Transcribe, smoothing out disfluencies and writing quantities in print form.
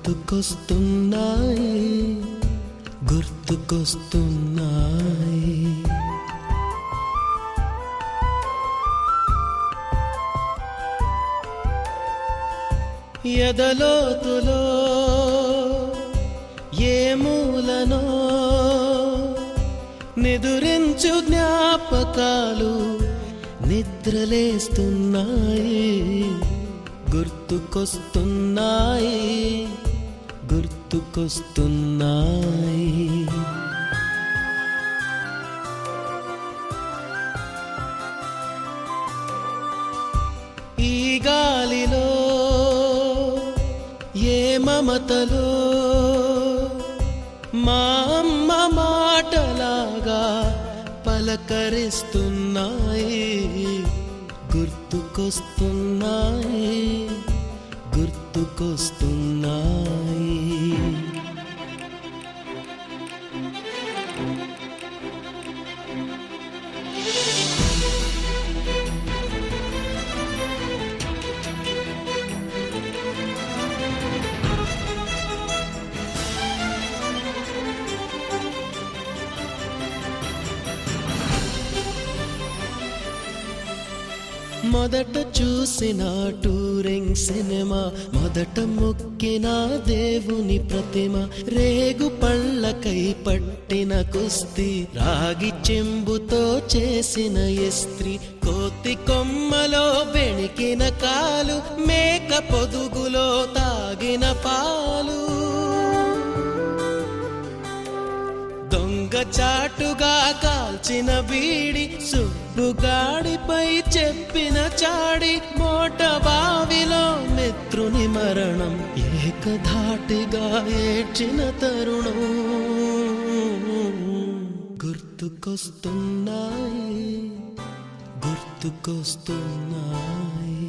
గుర్తుకొస్తున్నాయి గుర్తుకొస్తున్నాయి. ఎదలోతులో ఏ మూలనో నిదురించు జ్ఞాపకాలు నిద్రలేస్తున్నాయి గుర్తుకొస్తున్నాయి గుర్తుకొస్తున్నాయి. ఈ గాలిలో ఏ మమతలో మా అమ్మ మాటలాగా పలకరిస్తున్నాయి గుర్తుకొస్తున్నాయి గుర్తుకొస్తున్నాయి. మొదట చూసిన టూరింగ్ సినిమా, మొదట మొక్కిన దేవుని ప్రతిమ, రేగు పళ్ళకై పట్టిన కుస్తీ, రాగి చెంబుతో చేసిన ఇస్త్రీ, కోతి కొమ్మలో బెణికిన కాలు, మేక పొదుగులో తాగిన పాలు, దొంగ చాటుగా కాల్చిన బీడి, సుబ్బుగాడిపై చెప్పిన చాడి, మోట బావిలో మిత్రుని మరణం, ఏకధాటిగా ఏడ్చిన తరుణం గుర్తుకొస్తున్నాయి గుర్తుకొస్తున్నాయి.